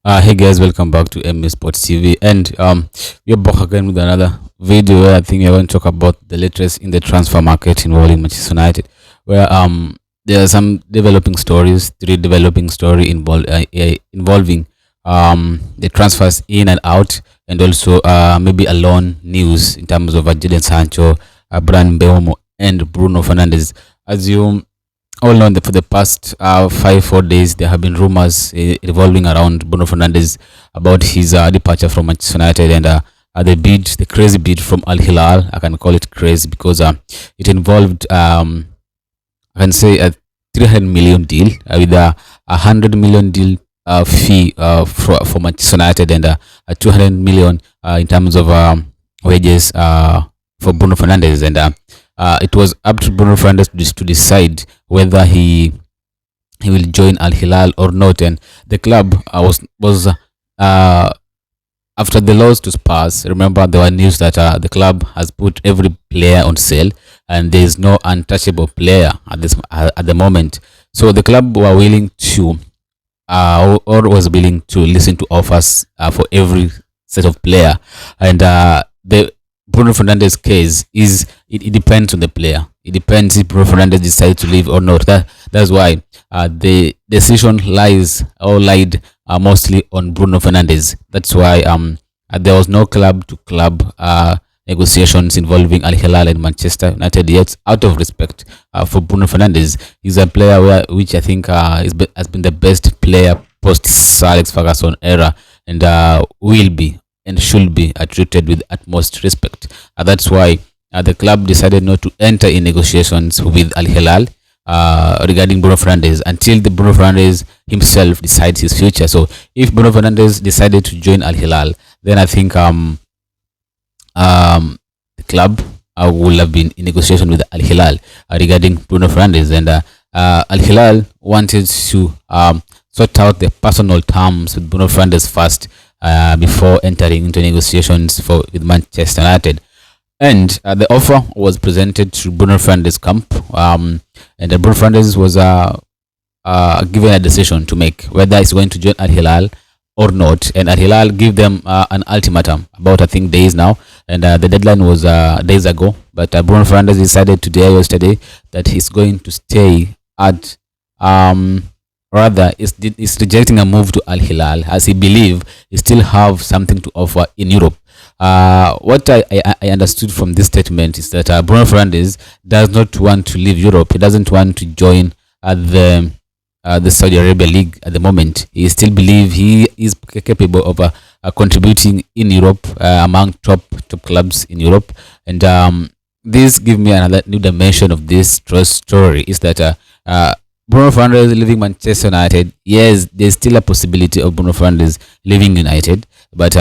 Hey guys, welcome back to MA Sports TV, and we're back again with another video where I think we're going to talk about the latest in the transfer market involving Manchester United, where there are some developing stories, three developing story involving the transfers in and out, and also maybe a loan news in terms of Jadon Sancho, Mbeumo, and Bruno Fernandes. As you all know that for the past 4 days there have been rumors revolving around Bruno Fernandes about his departure from Manchester United, and the crazy bid from Al Hilal. I can call it crazy because it involved I can say a 300 million deal with a 100 million deal fee for Manchester United, and a 200 million in terms of wages for Bruno Fernandes, and it was up to Bruno Fernandes to decide whether he will join Al Hilal or not. And the club was after the loss to Spurs. Remember, there were news that the club has put every player on sale, and there is no untouchable player at the moment. So the club were willing to or was willing to listen to offers for every set of player, and the Bruno Fernandes case is it depends on the player. It depends if Bruno Fernandes decides to leave or not. That's why the decision lied mostly on Bruno Fernandes. That's why there was no club to club negotiations involving Al Hilal and Manchester United yet, out of respect for Bruno Fernandes. He's a player which I think has been the best player post Sir Alex Ferguson era, and will be and should be treated with utmost respect. That's why the club decided not to enter in negotiations with Al Hilal regarding Bruno Fernandes until the Bruno Fernandes himself decides his future. So if Bruno Fernandes decided to join Al Hilal, then I think the club will have been in negotiation with Al Hilal regarding Bruno Fernandes, and Al Hilal wanted to sort out the personal terms with Bruno Fernandes first before entering into negotiations with Manchester United. And the offer was presented to Bruno Fernandes' camp, and Bruno Fernandes was given a decision to make whether he's going to join Al Hilal or not. And Al Hilal gave them an ultimatum about, I think, days now, and the deadline was days ago. But Bruno Fernandes decided today or yesterday that he's going to stay at rather is rejecting a move to Al Hilal, as he believe he still have something to offer in Europe. What I understood from this statement is that Bruno Fernandes does not want to leave Europe. He doesn't want to join the Saudi Arabia League at the moment. He still believe he is capable of contributing in Europe among top clubs in Europe. And this gives me another new dimension of this trust story, is that Bruno Fernandes leaving Manchester United. Yes, there's still a possibility of Bruno Fernandes leaving United, but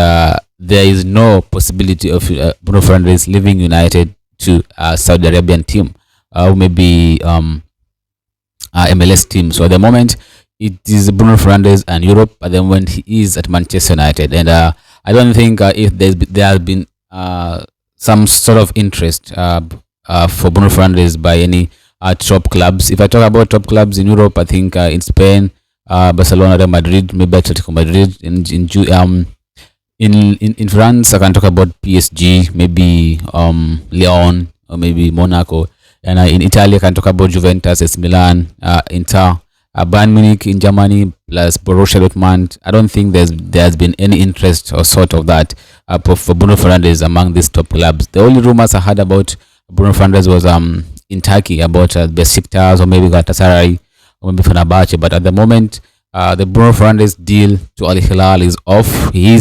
there is no possibility of Bruno Fernandes leaving United to a Saudi Arabian team or maybe MLS team. So at the moment, it is Bruno Fernandes and Europe, but then when he is at Manchester United, and I don't think if there has been some sort of interest for Bruno Fernandes by any top clubs. If I talk about top clubs in Europe, I think in Spain, Barcelona, Real Madrid, maybe Atletico Madrid. In France, I can talk about PSG, maybe Lyon, or maybe Monaco. And in Italy, I can talk about Juventus, AC Milan, Inter, Bayern Munich in Germany, plus Borussia Dortmund. I don't think there's been any interest or sort of that for Bruno Fernandes among these top clubs. The only rumors I heard about Bruno Fernandes was in Turkey about Besiktas or maybe Galatasaray or maybe Fenerbahce. But at the moment, the Bruno Fernandes deal to Al Hilal is off. He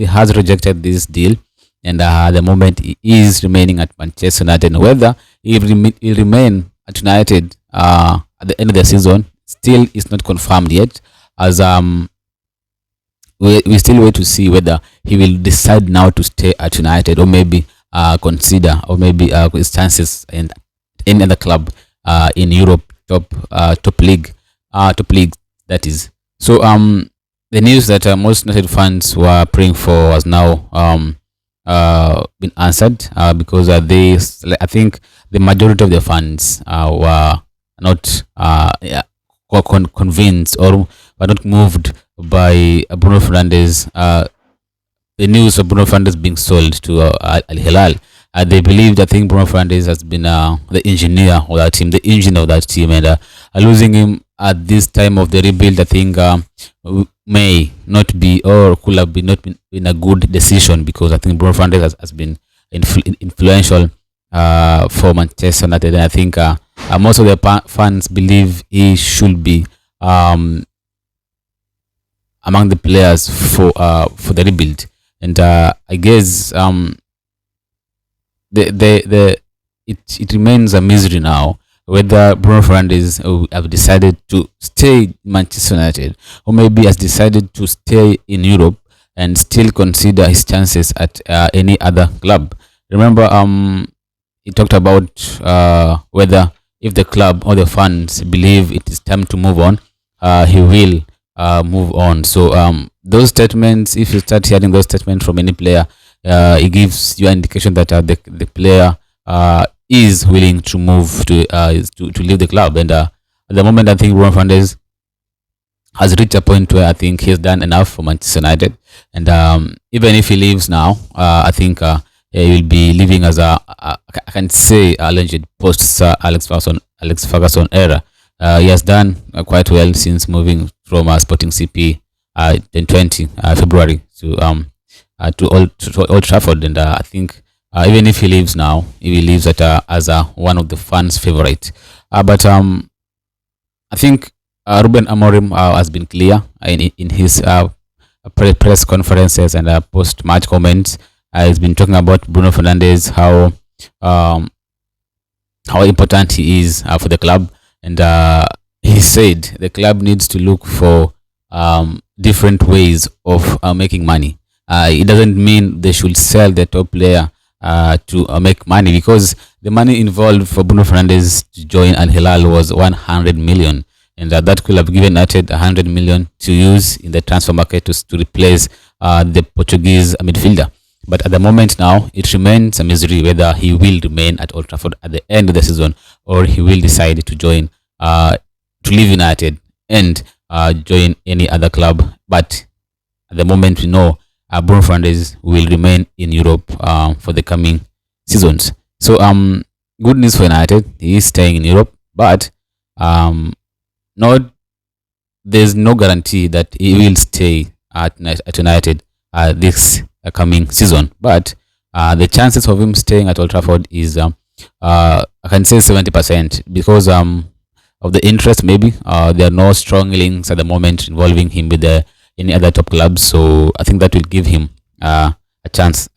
has rejected this deal, and at the moment he is remaining at Manchester United. Whether he will remain at United at the end of the season still is not confirmed yet, as we still wait to see whether he will decide now to stay at United or maybe consider or maybe his chances in any other club in Europe, top league that is. So the news that most United fans were praying for has now been answered, because I think the majority of the fans were not convinced or were not moved by Bruno Fernandes. The news of Bruno Fernandes being sold to Al Hilal. They believed, I think Bruno Fernandes has been the engineer of that team, the engine of that team, and losing him at this time of the rebuild, I think may not be or could have been not been a good decision, because I think Bruno Fernandes has been influential for Manchester United, and I think most of the fans believe he should be among the players for the rebuild. And I guess it remains a mystery now whether Bruno Fernandes have decided to stay in Manchester United, or maybe has decided to stay in Europe and still consider his chances at any other club. Remember, he talked about whether if the club or the fans believe it is time to move on, he will move on. So those statements, if you start hearing those statements from any player, it gives you an indication that the player is willing to move to leave the club. And at the moment, I think Bruno Fernandes has reached a point where I think he's done enough for Manchester United. And even if he leaves now, I think he will be leaving as I can say a legend post Sir Alex Ferguson era. He has done quite well since moving from Sporting CP in 20 February to Old Trafford, and I think even if he leaves now, he will leave as one of the fans' favorite. But I think Ruben Amorim has been clear in his press conferences and post-match comments. He's been talking about Bruno Fernandes, how important he is for the club, and he said the club needs to look for different ways of making money. It doesn't mean they should sell the top player to make money, because the money involved for Bruno Fernandes to join Al Hilal was 100 million, and that could have given United 100 million to use in the transfer market to replace the Portuguese midfielder. But at the moment now, it remains a mystery whether he will remain at Old Trafford at the end of the season, or he will decide to join, to leave United and join any other club. But at the moment, we know Bruno Fernandes will remain in Europe for the coming seasons. So, good news for United. He is staying in Europe, but not there's no guarantee that he will stay at United this coming season. But the chances of him staying at Old Trafford is I can say 70%, because of the interest. Maybe there are no strong links at the moment involving him with any other top clubs. So I think that will give him a chance,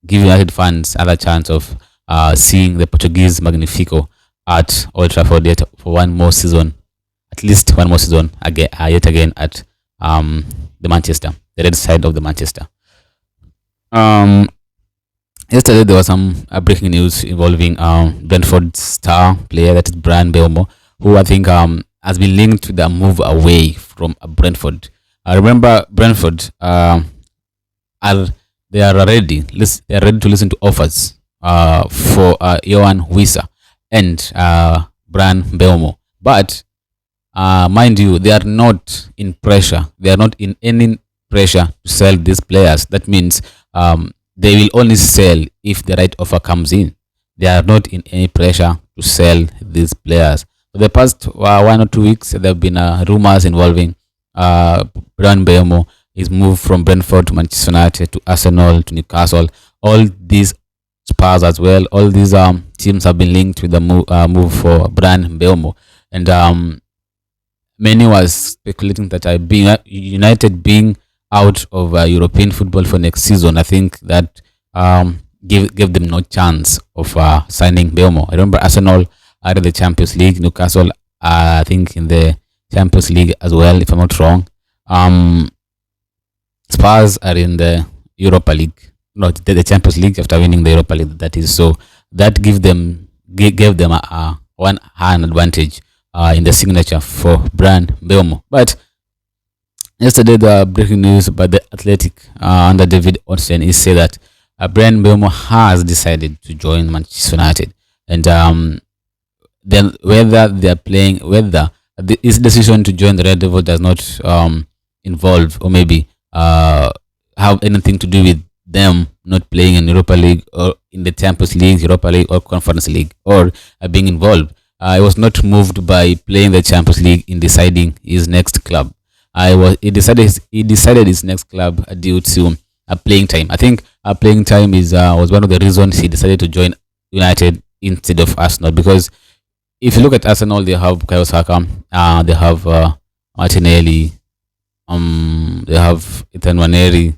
give United fans another chance of seeing the Portuguese Magnifico at Old Trafford yet for one more season, at least one more season again, yet again at the red side of the Manchester. Yesterday there was some breaking news involving Brentford star player, that is Mbeumo, who I think has been linked to the move away from Brentford. Remember, Brentford they are ready to listen to offers for Johan Wissa and Mbeumo, but mind you, they are not in pressure. They are not in any pressure to sell these players. That means they will only sell if the right offer comes in. They are not in any pressure to sell these players. For the past 1 or 2 weeks, there have been rumors involving Mbeumo, his move from Brentford to Manchester United to Arsenal to Newcastle. All these Spurs as well. All these teams have been linked with the move for Mbeumo, and many was speculating that United being out of European football for next season, I think that gave them no chance of signing Mbeumo. I remember Arsenal are in the Champions League, Newcastle I think in the Champions League as well, if I'm not wrong. Spurs are in the Europa League, not the Champions League after winning the Europa League. That is, so that gave them a one hand advantage in the signature for Mbeumo. But yesterday, the breaking news by the Athletic under David Ornstein is say that Mbeumo has decided to join Manchester United, and then whether his decision to join the Red Devil does not involved, or maybe have anything to do with them not playing in Europa League or in the Champions League, Europa League, or Conference League, or being involved. I was not moved by playing the Champions League in deciding his next club. He decided his next club due to playing time. I think playing time is was one of the reasons he decided to join United instead of Arsenal, because if you look at Arsenal, they have Bukayo Saka, they have Martinelli, they have Ethan Waneri,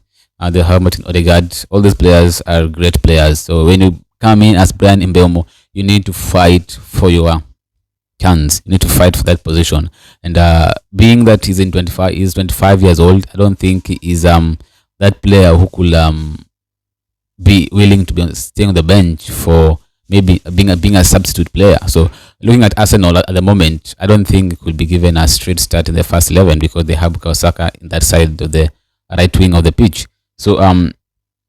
they have Martin Odegaard. All these players are great players. So when you come in as Brian Mbeumo, you need to fight for your chance. You need to fight for that position. And being that he's 25 years old, I don't think he is that player who could be willing to be staying on the bench for maybe being a substitute player. So looking at Arsenal at the moment, I don't think it could be given a straight start in the first 11, because they have Bukayo Saka in that side of the right wing of the pitch. So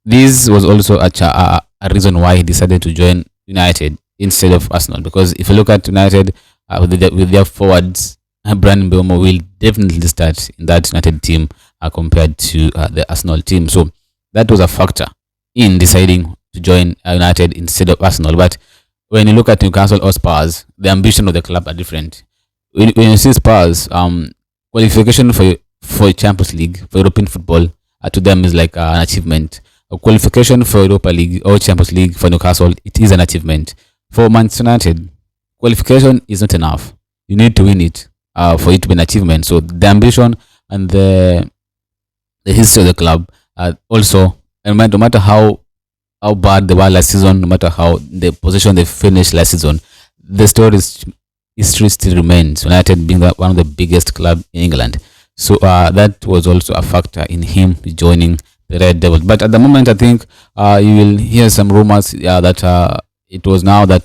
this was also a reason why he decided to join United instead of Arsenal, because if you look at United with their forwards, Brand Mbeumo will definitely start in that United team compared to the Arsenal team. So that was a factor in deciding to join United instead of Arsenal. But when you look at Newcastle or Spurs, the ambition of the club are different. When you see Spurs, qualification for Champions League, for European football, to them is like an achievement. A qualification for Europa League or Champions League for Newcastle, it is an achievement. For Manchester United, qualification is not enough. You need to win it for it to be an achievement. So the ambition and the history of the club also, and no matter how bad they were last season, no matter how the position they finished last season, the history still remains. United being one of the biggest club in England. So that was also a factor in him joining the Red Devils. But at the moment, I think you will hear some rumors that it was now that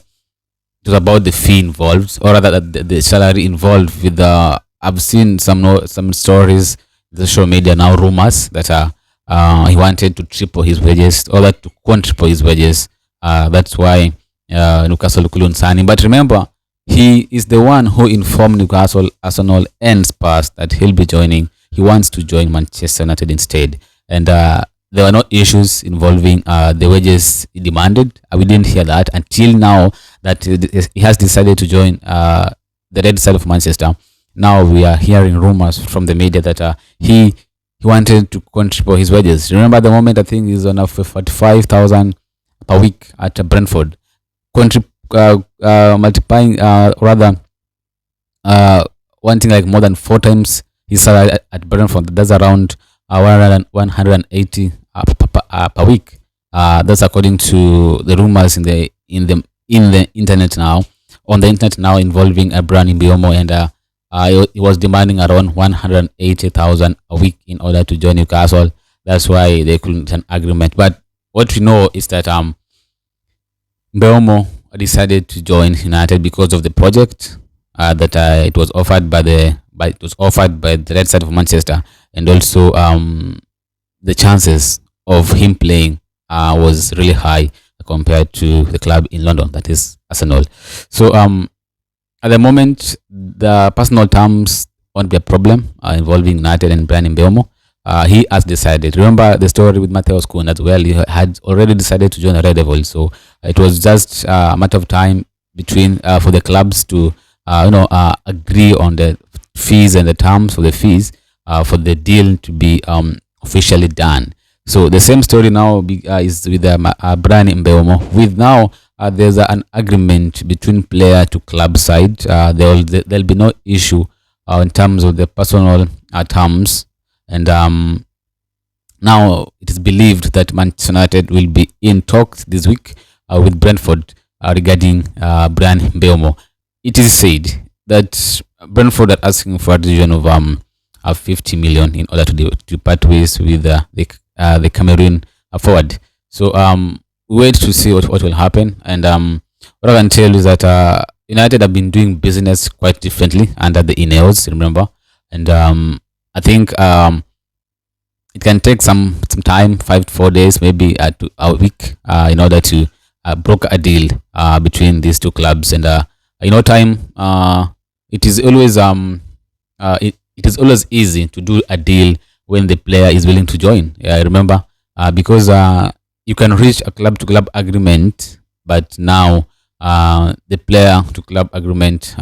it was about the fee involved, or rather that the salary involved with the. I've seen some stories, the social media now, rumors that he wanted to triple his wages, or that to quadruple his wages. That's why Newcastle couldn't sign him. But remember, he is the one who informed Newcastle, Arsenal, and Spurs that he'll be joining. He wants to join Manchester United instead, and there were no issues involving the wages he demanded. We didn't hear that until now that he has decided to join the red side of Manchester. Now we are hearing rumors from the media that he wanted to contribute his wages. Remember, at the moment, I think he's on a 45,000 per week at Brentford. Multiplying, rather, wanting like more than 4 times his salary at Brentford. That's around 180 per week. That's according to the rumors in the internet now. On the internet now, involving Brand Mbeumo, and he was demanding around 180,000 a week in order to join Newcastle. That's why they couldn't an agreement. But what we know is that Mbeumo decided to join United because of the project that it was offered by the red side of Manchester, and also the chances of him playing was really high compared to the club in London, that is Arsenal. So at the moment, the personal terms won't be a problem involving United and Brian Mbeumo. He has decided. Remember the story with Matheus Cunha as well. He had already decided to join the Red Devils, so it was just a matter of time between for the clubs to agree on the fees and the terms for the fees for the deal to be officially done. So the same story now is with Brian Mbeumo. With now there's an agreement between player to club side. There'll be no issue in terms of the personal terms. And now it is believed that Manchester United will be in talks this week with Brentford regarding Brian Mbeumo. It is said that Brentford are asking for a decision of 50 million in order to part ways with the Cameroon forward. So wait to see what will happen. And what I can tell is that United have been doing business quite differently under the Ineos, remember. And I think it can take some time, 5 to 4 days, maybe a week, in order to broker a deal between these two clubs. And time, it is always it is always easy to do a deal when the player is willing to join. Yeah, I remember because you can reach a club to club agreement, but now the player to club agreement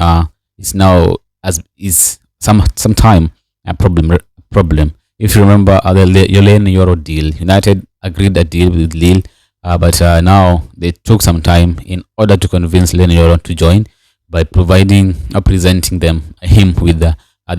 is now as is some time a problem. If you remember the Yolene Euro deal, United agreed a deal with Lille, but now they took some time in order to convince Lene Euro to join by providing or presenting him with the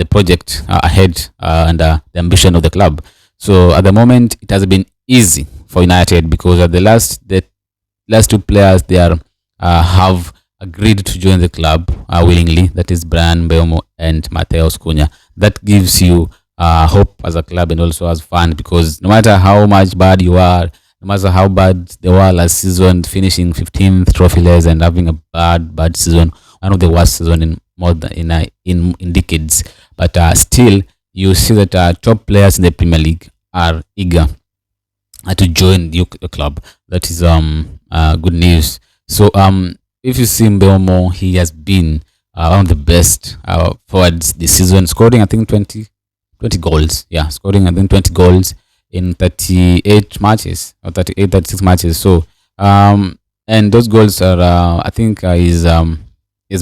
project ahead and the ambition of the club. So at the moment, it has been easy for United because the last two players they are have agreed to join the club willingly. That is Brian Mbeumo and Mateus Cunha. That gives you hope as a club and also as fan, because no matter how much bad you are, no matter how bad they were last season, finishing 15th trophyless and having a bad season, one of the worst season in more than in decades. But still, you see that top players in the Premier League are eager to join the club. That is good news. So if you see Mbeumo, he has been one of the best forwards this season, scoring I think 20 goals. Yeah, scoring I think 20 goals in 38 matches or 36 matches. So and those goals are I think he's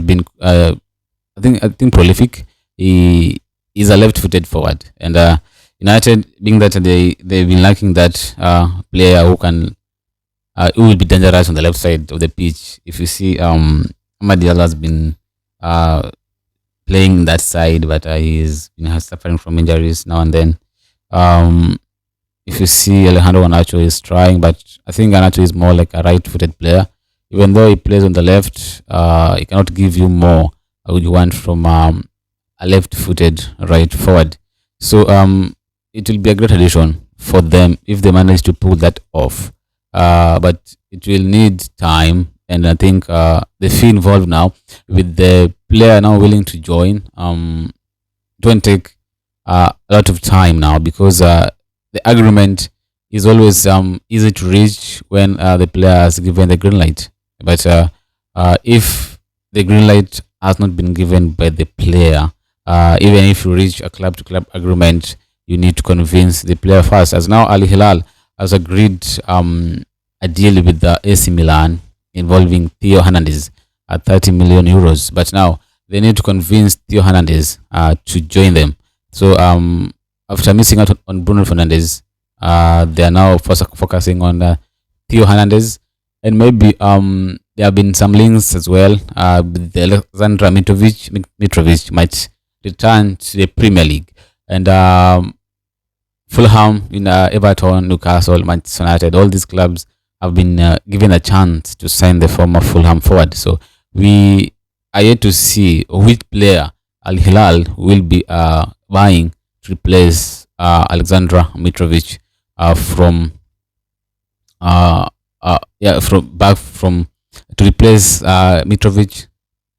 been I think prolific. He is a left-footed forward, and United, being that they've been lacking that player who will be dangerous on the left side of the pitch. If you see, Amad Diallo has been playing that side, but he's been suffering from injuries now and then. If you see, Alejandro Garnacho is trying, but I think Garnacho is more like a right-footed player. Even though he plays on the left, he cannot give you more you want from a left-footed right forward. So it will be a great addition for them if they manage to pull that off. But it will need time, and I think they feel involved now with the player now willing to join. It won't take a lot of time now because the agreement is always easy to reach when the player has given the green light. But if the green light has not been given by the player, even if you reach a club to club agreement, you need to convince the player first. As now, Al Hilal has agreed a deal with the AC Milan involving Theo Hernandez at 30 million euros. But now they need to convince Theo Hernandez to join them. So after missing out on Bruno Fernandes, they are now focusing on Theo Hernandez, and maybe there have been some links as well. With Alexandra Mitrovic might return to the Premier League, and Fulham, Everton, Newcastle, Manchester United, all these clubs have been given a chance to sign the former Fulham forward. So we are yet to see which player Al Hilal will be buying to replace Alexandra Mitrovic from to replace Mitrovic,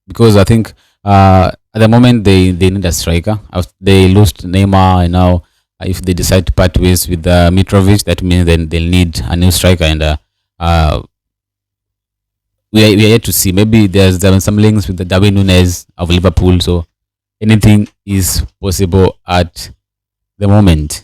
because I think at the moment they need a striker. They lost Neymar, and now if they decide to part ways with Mitrovic, that means then they'll need a new striker. And we are yet to see. Maybe there been some links with the Darwin Núñez of Liverpool. So anything is possible at the moment.